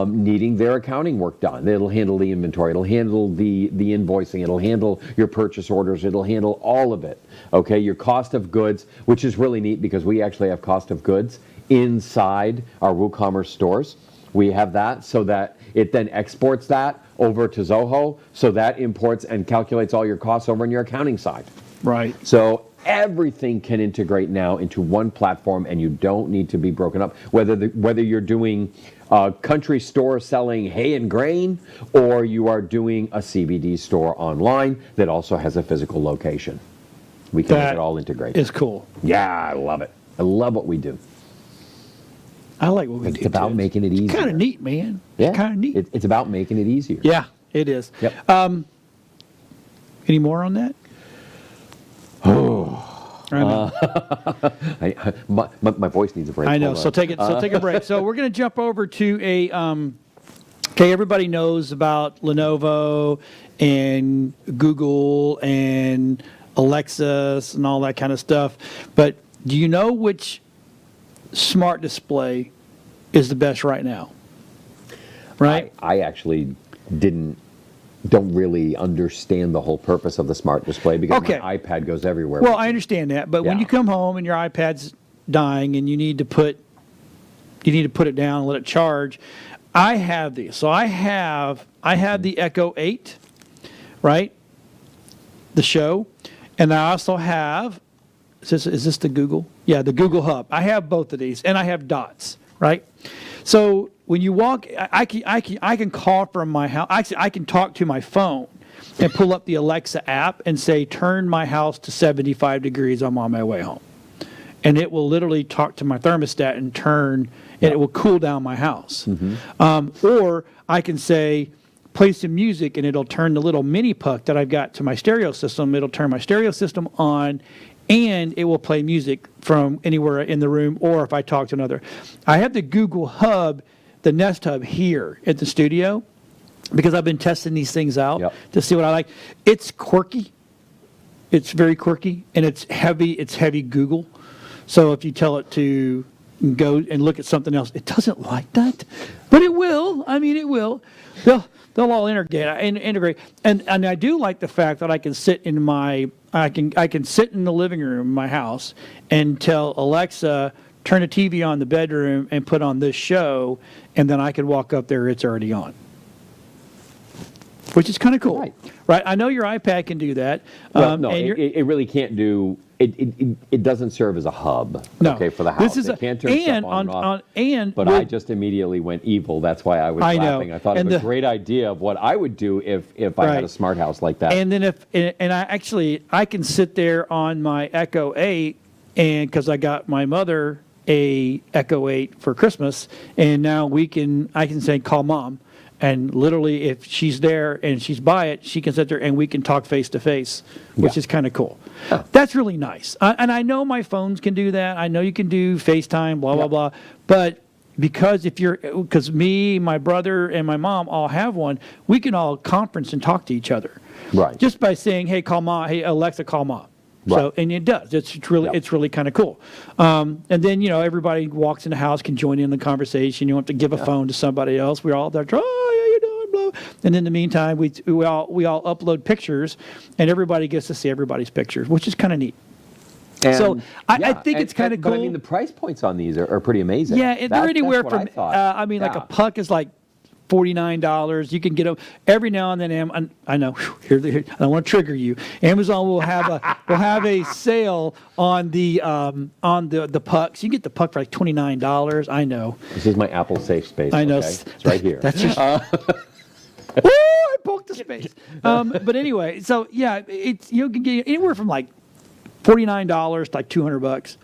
needing their accounting work done. It'll handle the inventory. It'll handle the invoicing. It'll handle your purchase orders. It'll handle all of it. Okay, your cost of goods, which is really neat because we actually have cost of goods inside our WooCommerce stores. We have that so that it then exports that over to Zoho, so that imports and calculates all your costs over on your accounting side. Right. So everything can integrate now into one platform, and you don't need to be broken up. Whether you're doing a country store selling hay and grain, or you are doing a CBD store online that also has a physical location, we can make it all integrated. It's cool. Yeah, I love it. I love what we do. I like what we do. It's about making it easier. It's kind of neat, man. Yeah, It's kind of neat. It's about making it easier. Yeah, it is. Yep. Any more on that? I know. My voice needs a break. I know. Hold So on. take a break. So we're going to jump over to a. Okay, everybody knows about Lenovo and Google and Alexa and all that kind of stuff. But do you know which smart display is the best right now? Right? I actually don't really understand the whole purpose of the smart display because my iPad goes everywhere. Well, I understand that, but when Yeah. you come home and your iPad's dying and you need to put it down and let it charge, I have these. So I have the Echo 8, right? The Show, and I also have is this the Google? Yeah, the Google Hub. I have both of these, and I have Dots, right? So when you walk, I can call from my house. Actually, I can talk to my phone and pull up the Alexa app and say, turn my house to 75 degrees. I'm on my way home. And it will literally talk to my thermostat and turn, and it will cool down my house. Mm-hmm. Or I can say, play some music, and it'll turn the little mini puck that I've got to my stereo system. It'll turn my stereo system on, and it will play music from anywhere in the room, or if I talk to another. I have the Google Hub, the Nest Hub here at the studio, because I've been testing these things out to see what I like. It's quirky. It's very quirky, and it's heavy Google. So if you tell it to go and look at something else, it doesn't like that, but it will. I mean, it will. They'll all integrate. And I do like the fact that I can sit in I can sit in the living room of my house and tell Alexa, turn the TV on in the bedroom and put on this show, and then I can walk up there, it's already on. Which is kind of cool. Right? I know your iPad can do that. Well, no, it really can't do. It doesn't serve as a hub. No. Okay, for the house. It can't turn stuff on and off. But I just immediately went evil. That's why I was laughing. I thought it was a great idea of what I would do if I had a smart house like that. And then I can sit there on my Echo 8, and because I got my mother a Echo 8 for Christmas, and now I can say, call Mom. And literally, if she's there and she's by it, she can sit there and we can talk face to face, which is kind of cool. That's really nice. And I know my phones can do that. I know you can do FaceTime, blah, blah, blah. But because me, my brother, and my mom all have one, we can all conference and talk to each other. Right. Just by saying, hey, call Mom. Hey, Alexa, call Mom. So, and it does. It's really kind of cool. And then, everybody walks in the house, can join in the conversation. You don't have to give a phone to somebody else. We're all there, oh, how you doing, blah. And in the meantime, we all upload pictures, and everybody gets to see everybody's pictures, which is kind of neat. And, so I think it's kind of cool. But I mean, the price points on these are pretty amazing. Yeah, they're anywhere from. Like a puck is like $49. You can get them every now and then. I know. Here, I don't want to trigger you. Amazon will have a sale on the pucks. You can get the puck for like $29. I know. This is my Apple safe space. I know. Okay? It's right here. That's just. Ooh, I poked the space. But anyway, so yeah, you can get anywhere from like $49 to like $200.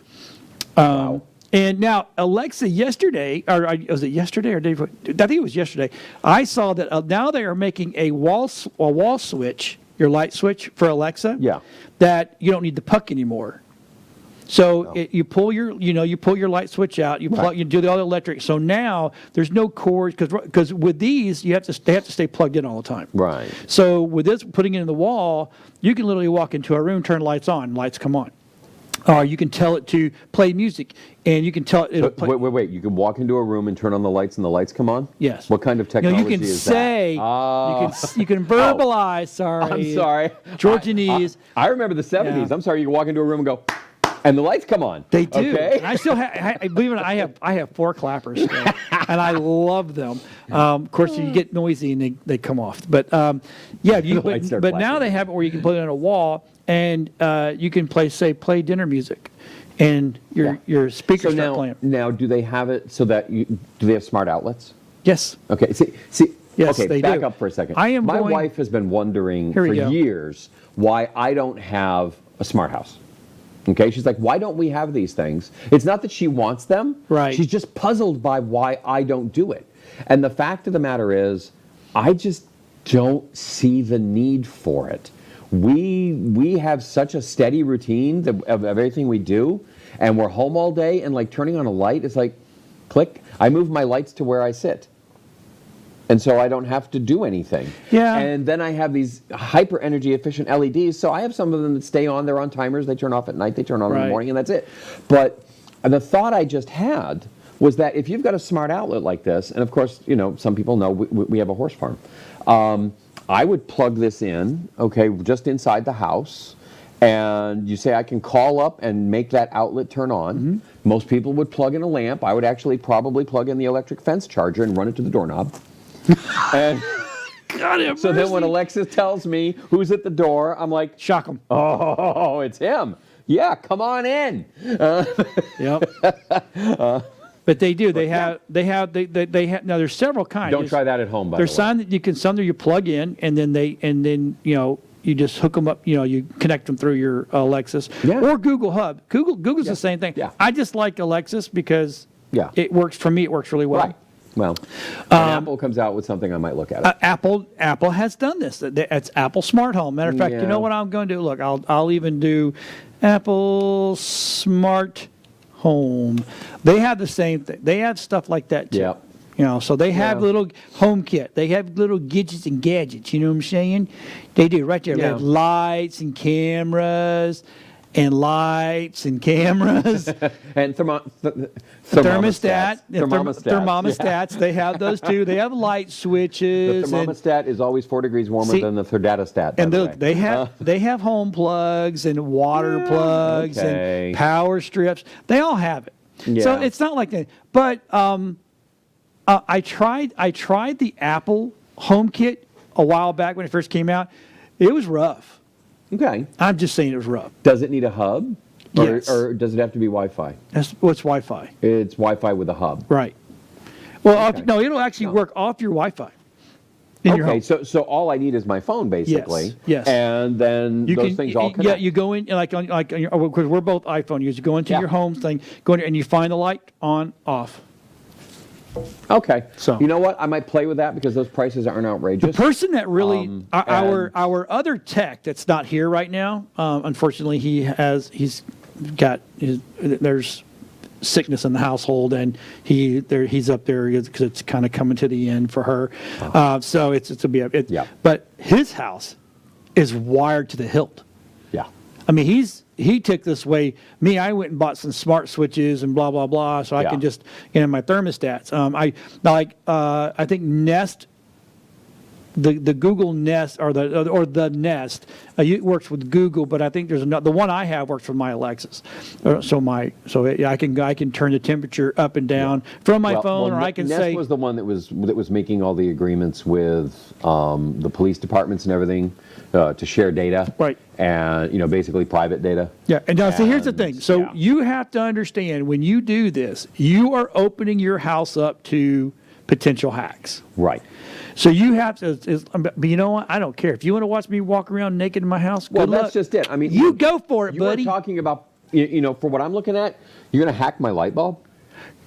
Wow. And now Alexa yesterday, or was it yesterday or day before? I think it was yesterday. I saw that now they are making a wall switch light switch for Alexa. Yeah. That you don't need the puck anymore. So you pull your light switch out. You plug. You do all the electric. So now there's no cords because with these they have to stay plugged in all the time. Right. So with this, putting it in the wall, you can literally walk into a room, turn lights on, lights come on. Or you can tell it to play music, and you can tell it. Wait. You can walk into a room and turn on the lights, and the lights come on? Yes. What kind of technology is that? You can verbalize. Sorry. I'm sorry. Georgianese. I remember the 70s. Yeah. I'm sorry. You can walk into a room and go, and the lights come on. They do. Okay? And I still have. Believe it or not, I have 4 clappers still, and I love them. Of course, you get noisy and they come off. But but now they have it where you can put it on a wall, and you can play dinner music, and your speakers start playing. Now, do they have it so that do they have smart outlets? Yes. Okay. See. Yes, okay. they Back do. up for a second. My wife has been wondering for years why I don't have a smart house. Okay, she's like, why don't we have these things? It's not that she wants them. Right. She's just puzzled by why I don't do it. And the fact of the matter is, I just don't see the need for it. We have such a steady routine of everything we do, and we're home all day, and like turning on a light is like, click. I move my lights to where I sit. And so I don't have to do anything. Yeah. And then I have these hyper energy efficient LEDs. So I have some of them that stay on. They're on timers. They turn off at night. They turn on in the morning, and that's it. But the thought I just had was that if you've got a smart outlet like this, and of course, some people know we have a horse farm. I would plug this in, okay, just inside the house. And you say I can call up and make that outlet turn on. Mm-hmm. Most people would plug in a lamp. I would actually probably plug in the electric fence charger and run it to the doorknob. And so then when Alexa tells me who's at the door, I'm like, shock them. Oh, it's him. Yeah, come on in. Yep. But they do. They have. Now there's several kinds. Don't try that at home. By the way, there's some that you plug in, and then you just hook them up. You connect them through your Alexis or Google Hub. Google's the same thing. Yeah. I just like Alexis because it works for me. It works really well. Right. Well, when Apple comes out with something, I might look at it. Apple has done this. It's Apple Smart Home. Matter of fact, you know what I'm going to do? Look, I'll even do Apple Smart Home. They have the same thing. They have stuff like that too. Yeah. So they have little home kit. They have little gadgets and gadgets. You know what I'm saying? They do right there. They have lights and cameras. And lights and cameras and thermostat. Thermostats. They have those too. They have light switches. The thermostat is always 4 degrees warmer than the thermostat. And they have home plugs and water plugs and power strips. They all have it. Yeah. So it's not like that. But I tried the Apple HomeKit a while back when it first came out. It was rough. Okay. I'm just saying it was rough. Does it need a hub? Yes. Or does it have to be Wi-Fi? It's Wi-Fi. It's Wi-Fi with a hub. Right. Well, no, it'll actually work off your Wi-Fi. Your home. So all I need is my phone, basically. Yes. And then those things all connect. Yeah, you go in because we're both iPhone users. You go into your home thing, go in and you find the light on, off. Okay. So you know what? I might play with that because those prices aren't outrageous. The person that really our other tech that's not here right now, unfortunately, he's got there's sickness in the household, and he's up there because it's kind of coming to the end for her. So it's a bit. But his house is wired to the hilt. Yeah. I mean, he took this way. Me, I went and bought some smart switches and blah blah blah, so I can just my thermostats. I think Nest, the Google Nest or the Nest, it works with Google, but I think there's another. The one I have works with my Alexis, I can turn the temperature up and down from my phone, or I can Nest say was the one that was making all the agreements with the police departments and everything to share data, right? And basically private data. Yeah, and now so here's the thing. So you have to understand when you do this, you are opening your house up to potential hacks. Right. So you have to, but you know what? I don't care. If you want to watch me walk around naked in my house, good luck. That's just it. I mean, you go for it, buddy. You were talking about, for what I'm looking at, you're going to hack my light bulb?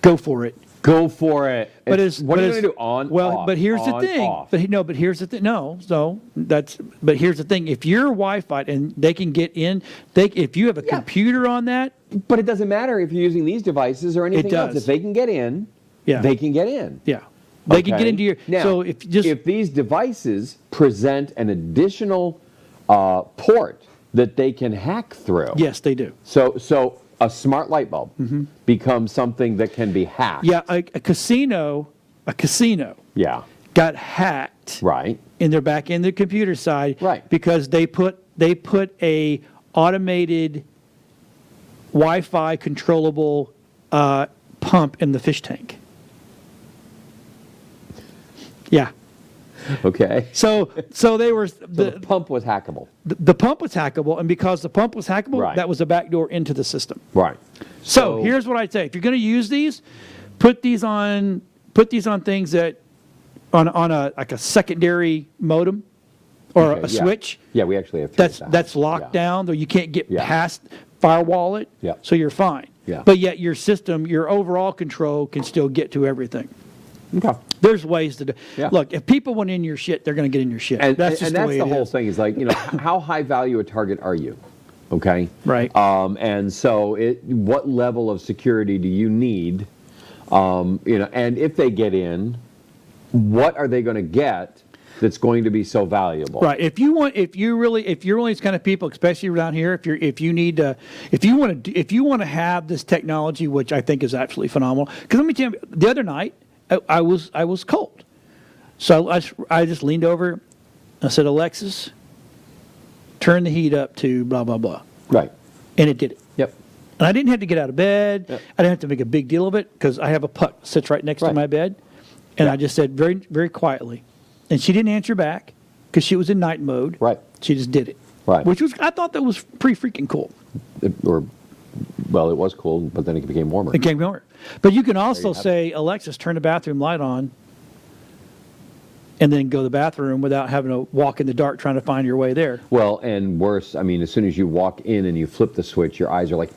Go for it. Go for it. But what are you going to do? On, well, off, but here's on, the thing. Off. But here's the thing. No, so but here's the thing. If you're Wi-Fi and they can get in, if you have a computer on that. But it doesn't matter if you're using these devices or anything else. If they can get in, they can get in. Yeah. They can get into your. Now, so if these devices present an additional port that they can hack through. Yes, they do. So a smart light bulb becomes something that can be hacked. Yeah, a casino. Yeah. Got hacked. Right. In their back end, the computer side. Right. Because they put a automated Wi-Fi controllable pump in the fish tank. Yeah. Okay. So they were the pump was hackable. The pump was hackable, and because the pump was hackable, that was a backdoor into the system. Right. So here's what I'd say: if you're going to use these, put these on things that on a like a secondary modem or a switch. Yeah, we actually have. That's locked down, though you can't get past firewall it. Yeah. So you're fine. Yeah. But yet your system, your overall control can still get to everything. Okay. There's ways to do. Yeah. Look, if people want in your shit, they're going to get in your shit. And that's the whole thing is like, how high value a target are you? Okay. Right. And so what level of security do you need? And if they get in, what are they going to get that's going to be so valuable? Right. If you're one of these kind of people, especially around here, if you want to have this technology, which I think is absolutely phenomenal. Because let me tell you, the other night I was cold, so I just leaned over. I said, Alexis, turn the heat up to blah blah blah. Right. And it did it. Yep. And I didn't have to get out of bed. Yep. I didn't have to make a big deal of it because I have a puck that sits right next to my bed, and I just said very very quietly, and she didn't answer back because she was in night mode. Right. She just did it. Right. I thought that was pretty freaking cool. It was cool, but then it became warmer. It became warmer. But you can also say, Alexis, turn the bathroom light on, and then go to the bathroom without having to walk in the dark trying to find your way there. Well, and worse, I mean, as soon as you walk in and you flip the switch, your eyes are like,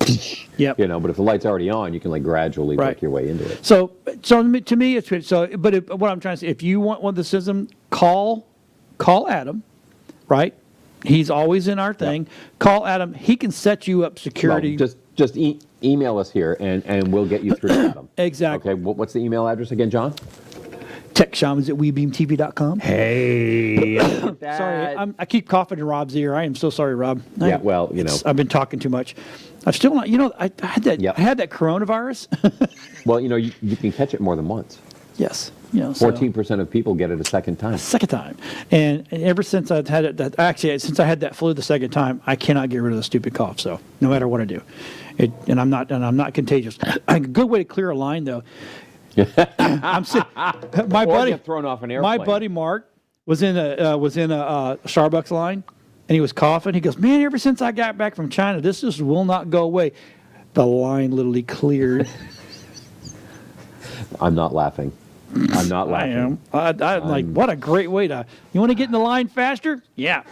yep. But if the light's already on, you can like gradually work your way into it. So to me, it's so. But what I'm trying to say, if you want one of the system, call Adam, right? He's always in our thing. Yep. Call Adam. He can set you up security. Well, just email us here, and we'll get you through to Adam. Exactly. Okay. What's the email address again, John? TechShamans@WeBeamTV.com. Hey. Sorry, I keep coughing in Rob's ear. I am so sorry, Rob. I've been talking too much. I'm still not. I had that. Yep. I had that coronavirus. Well, you can catch it more than once. Yes. 14% of people get it a second time. And ever since I've had it, since I had that flu the second time, I cannot get rid of the stupid cough. So no matter what I do, and I'm not contagious. A good way to clear a line though. My buddy get thrown off an airplane. My buddy Mark was in a Starbucks line, and he was coughing. He goes, "Man, ever since I got back from China, this just will not go away." The line literally cleared. I'm not laughing. I am. I'm like, what a great way to. You want to get in the line faster? Yeah.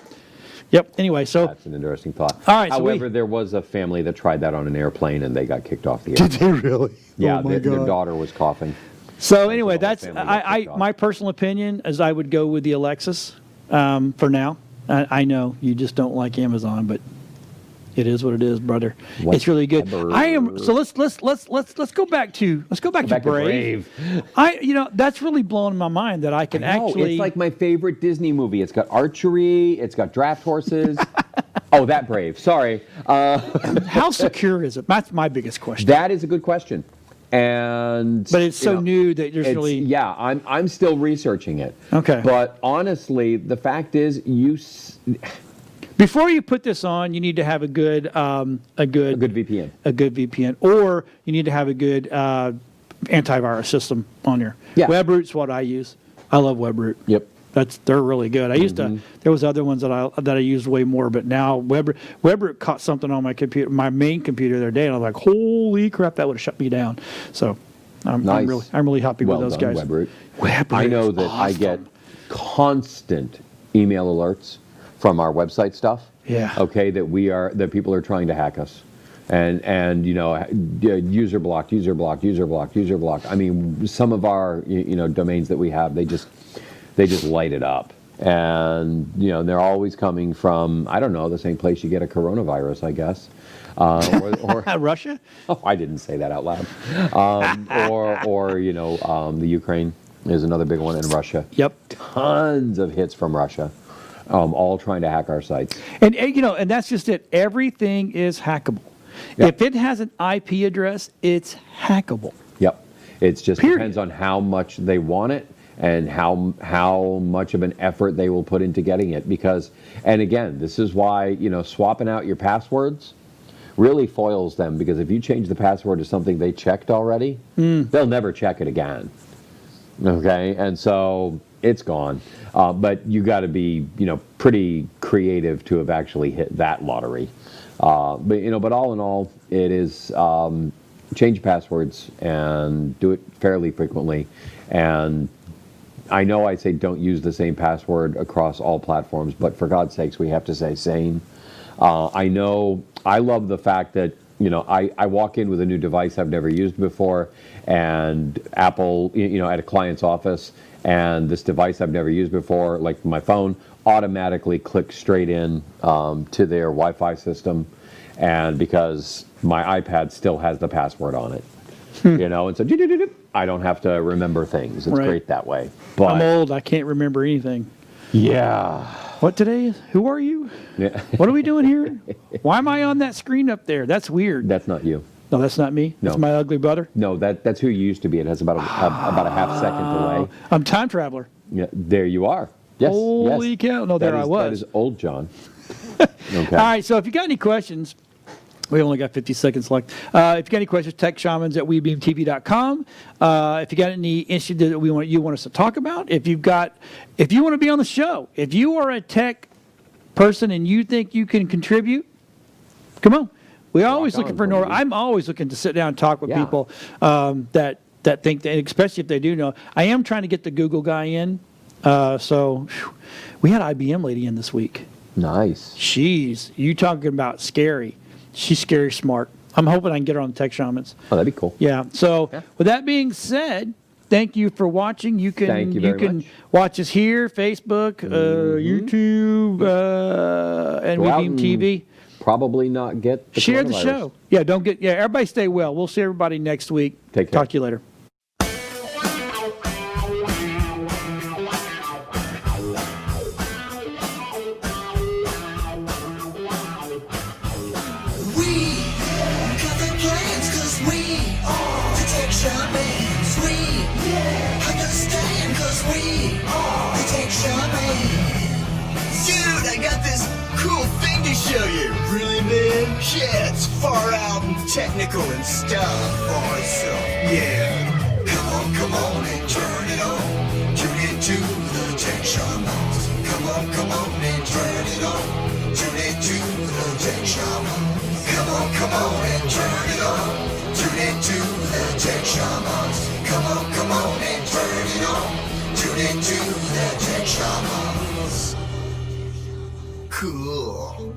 Yep. Anyway, so that's an interesting thought. All right. However, there was a family that tried that on an airplane and they got kicked off the airplane. Did they really? Yeah, their daughter was coughing. So anyway, that's my personal opinion is I would go with the Alexis for now. I know you just don't like Amazon, but it is what it is, brother. It's really good. So let's go back to Brave. That's really blowing my mind that I can actually. It's like my favorite Disney movie. It's got archery. It's got draft horses. Oh, that Brave. Sorry. How secure is it? That's my biggest question. That is a good question. But it's so new that there's really. Yeah, I'm still researching it. Okay. But honestly, the fact is, before you put this on, you need to have a good VPN. A good VPN, or you need to have a good antivirus system on there. Yeah. WebRoot's what I use. I love WebRoot. Yep. They're really good. I used to. There was other ones that I used way more, but now WebRoot caught something on my computer, my main computer the other day, and I was like, holy crap, that would have shut me down. So I'm really happy with those guys. WebRoot. I know that awesome. I get constant email alerts from our website stuff. Yeah. Okay, that people are trying to hack us. and user block, user block, user block, user block. I mean, some of our domains that we have, they just light it up, and they're always coming from, I don't know, the same place you get a coronavirus, I guess. Or Russia? Oh, I didn't say that out loud. The Ukraine is another big one, in Russia. Yep. Tons of hits from Russia, all trying to hack our sites. And that's just it. Everything is hackable. Yep. If it has an IP address, it's hackable. Yep. It just depends on how much they want it and how much of an effort they will put into getting it. Because, and again, this is why swapping out your passwords really foils them, because if you change the password to something they checked already, they'll never check it again. Okay, and so it's gone. But you got to be, pretty creative to have actually hit that lottery. But all in all, it is change passwords and do it fairly frequently. And I know I say don't use the same password across all platforms, but for God's sakes, we have to say same. I know I love the fact that, I walk in with a new device I've never used before, and Apple, at a client's office, and this device I've never used before, like my phone, automatically clicks straight in to their Wi-Fi system, and because my iPad still has the password on it, and so I don't have to remember things. It's great that way. But I'm old. I can't remember anything. Yeah. What today is? Who are you? Yeah. What are we doing here? Why am I on that screen up there? That's weird. That's not you. No, that's not me. No. That's my ugly brother. No, that's who you used to be. It has about a half second delay. I'm time traveler. Yeah, there you are. Yes. Holy cow! No, there I was. That is old John. Okay. All right. So if you got any questions, we only got 50 seconds left. If you got any questions, techshamans@webeamtv.com. If you got any issue that you want us to talk about, if you want to be on the show, if you are a tech person and you think you can contribute, come on. We're always looking for I'm always looking to sit down and talk with people that think that, especially if they do know. I am trying to get the Google guy in. We had IBM lady in this week. Nice. You talking about scary. She's scary smart. I'm hoping I can get her on the Tech Shamans. Oh, that'd be cool. Yeah. So with that being said, thank you for watching. You can watch us here, Facebook, YouTube, and WeBeam TV. Probably not get the Share the show. Yeah, everybody stay well. We'll see everybody next week. Take care. Talk to you later. Show you. Really, man? Yeah, it's far out and technical and stuff. Yeah. Come on and turn it on. Tune into the Tech Shamans. Come on and turn it on. Tune into the Tech Shamans. Come on and turn it on. Tune into the Tech Shamans. Come on and turn it on. Tune into the Tech Shamans. Cool.